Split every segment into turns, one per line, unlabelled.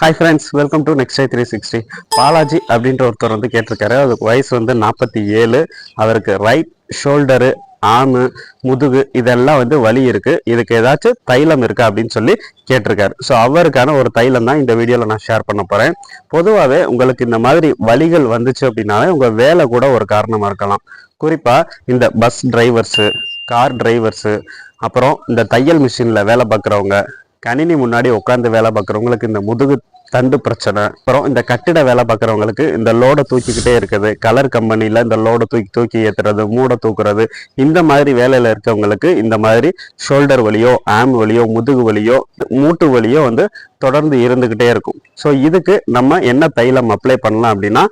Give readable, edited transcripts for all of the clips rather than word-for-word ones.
Hi friends, welcome to next 360. Balaji அப்படின்ற ஒருத்தர் வந்து கேட்டிருக்காரு. அதுக்கு வயசு வந்து 47. அவருக்கு ரைட் ஷோல்டரு, ஆர்மு, முதுகு இதெல்லாம் வந்து வலி இருக்கு. இதுக்கு ஏதாச்சும் தைலம் இருக்கா அப்படின்னு சொல்லி கேட்டிருக்காரு. ஸோ அவருக்கான ஒரு தைலம் தான் இந்த வீடியோவில் நான் ஷேர் பண்ண போகிறேன். பொதுவாகவே உங்களுக்கு இந்த மாதிரி வலிகள் வந்துச்சு அப்படின்னாலே உங்கள் வேலை கூட ஒரு காரணமாக இருக்கலாம். குறிப்பாக இந்த பஸ் டிரைவர்ஸு, கார் டிரைவர்ஸு, அப்புறம் இந்த தையல் மிஷினில் வேலை பார்க்குறவங்க, கணினி முன்னாடி உட்காந்து வேலை பார்க்குறவங்களுக்கு இந்த முதுகு தண்டு பிரச்சனை, அப்புறம் இந்த கட்டிட வேலை பார்க்குறவங்களுக்கு இந்த லோடை தூக்கிக்கிட்டே இருக்குது, கலர் கம்பெனியில் இந்த லோடை தூக்கி தூக்கி ஏற்றுறது, மூடை தூக்குறது, இந்த மாதிரி வேலையில் இருக்கவங்களுக்கு இந்த மாதிரி ஷோல்டர் வலியோ, ஆம் வலியோ, முதுகு வலியோ, மூட்டு வலியோ வந்து தொடர்ந்து இருந்துக்கிட்டே இருக்கும். ஸோ இதுக்கு நம்ம என்ன தைலம் அப்ளை பண்ணலாம் அப்படின்னா,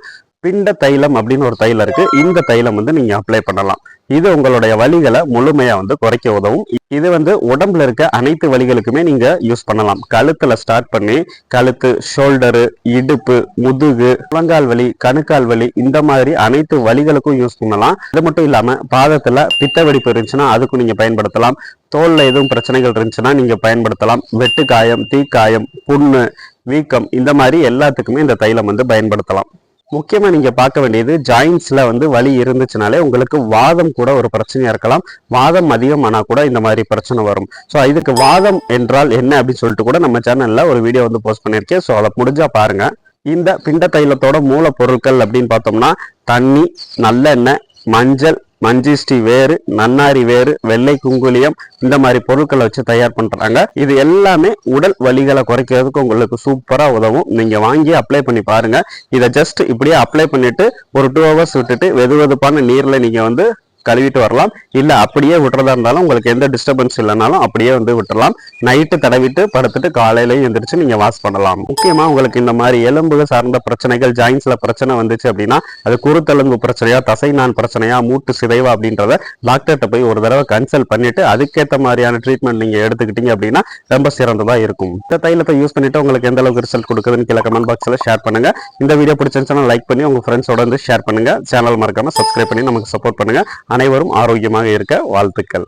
பிண்ட தைலம் அப்படின்னு ஒரு தைலம் இருக்கு. இந்த தைலம் வந்து நீங்க அப்ளை பண்ணலாம். இது உங்களுடைய வலிகளை முழுமையா வந்து குறைக்க உதவும். இது வந்து உடம்புல இருக்க அனைத்து வலிகளுக்குமே நீங்க யூஸ் பண்ணலாம். கழுத்துல ஸ்டார்ட் பண்ணி கழுத்து, ஷோல்டரு, இடுப்பு, முதுகு, முழங்கால் வலி, கணுக்கால் வலி, இந்த மாதிரி அனைத்து வலிகளுக்கும் யூஸ் பண்ணலாம். அது மட்டும் இல்லாம பாதத்துல பித்த வெடிப்பு இருந்துச்சுன்னா அதுக்கும் நீங்க பயன்படுத்தலாம். தோல்ல எதுவும் பிரச்சனைகள் இருந்துச்சுன்னா நீங்க பயன்படுத்தலாம். வெட்டு காயம், தீக்காயம், புண்ணு, வீக்கம், இந்த மாதிரி எல்லாத்துக்குமே இந்த தைலம் வந்து பயன்படுத்தலாம். முக்கியமா நீங்க பார்க்க வேண்டியது, ஜாயின்ஸ்ல வந்து வலி இருந்துச்சுனாலே உங்களுக்கு வாதம் கூட ஒரு பிரச்சனையா இருக்கலாம். வாதம் அதிகமானா கூட இந்த மாதிரி பிரச்சனை வரும். ஸோ இதுக்கு வாதம் என்றால் என்ன அப்படின்னு சொல்லிட்டு கூட நம்ம சேனல்ல ஒரு வீடியோ வந்து போஸ்ட் பண்ணியிருக்கேன். ஸோ அதை முடிஞ்சா பாருங்க. இந்த பிண்ட தைலத்தோட மூலப்பொருட்கள் அப்படின்னு பார்த்தோம்னா, தண்ணி, நல்லெண்ணெய், மஞ்சள், மஞ்சிஷ்டி வேறு, நன்னாரி வேறு, வெள்ளை குங்குலியம், இந்த மாதிரி பொருட்களை வச்சு தயார் பண்றாங்க. இது எல்லாமே உடல் வலிகளை குறைக்கிறதுக்கு உங்களுக்கு சூப்பரா உதவும். நீங்க வாங்கி அப்ளை பண்ணி பாருங்க. இதை ஜஸ்ட் இப்படியே அப்ளை பண்ணிட்டு ஒரு 2 hours விட்டுட்டு வெதுவெதுப்பான நீர்ல நீங்க வந்து கழுவிட்டு வரலாம். இல்ல அப்படியே விட்டுறதா இருந்தாலும் உங்களுக்கு எந்த டிஸ்டர்பன்ஸ் இல்லைனாலும் அப்படியே வந்து விட்டுறலாம். நைட்டு தடவிட்டு படுத்துட்டு காலையிலையும் எந்திரிச்சு நீங்க வாஷ் பண்ணலாம். முக்கியமா உங்களுக்கு இந்த மாதிரி எலும்பு சார்ந்த பிரச்சனைகள், ஜாயின்ஸ்ல பிரச்சனை வந்துச்சு அப்படின்னா, அது குருத்தெலும்பு பிரச்சனையா, தசை நான் பிரச்சனையா, மூட்டு சிதைவா அப்படின்றத டாக்டர்கிட்ட போய் ஒரு தடவை கன்சல்ட் பண்ணிட்டு அதுக்கேற்ற மாதிரியான ட்ரீட்மெண்ட் நீங்க எடுத்துக்கிட்டீங்க அப்படின்னா ரொம்ப சிறந்ததா இருக்கும். இந்த தைலத்தை யூஸ் பண்ணிட்டு உங்களுக்கு எந்த அளவுக்கு ரிசல்ட் கொடுக்குதுன்னு கீழே கமெண்ட் பாக்ஸ்ல ஷேர் பண்ணுங்க. இந்த வீடியோ பிடிச்சிருந்துச்சுன்னா லைக் பண்ணி உங்க ஃப்ரெண்ட்ஸோட வந்து ஷேர் பண்ணுங்க. சேனல் மறக்காம சப்ஸ்கிரைப் பண்ணி நமக்கு சப்போர்ட் பண்ணுங்க. அனைவரும் ஆரோக்கியமாக இருக்க வாழ்த்துக்கள்.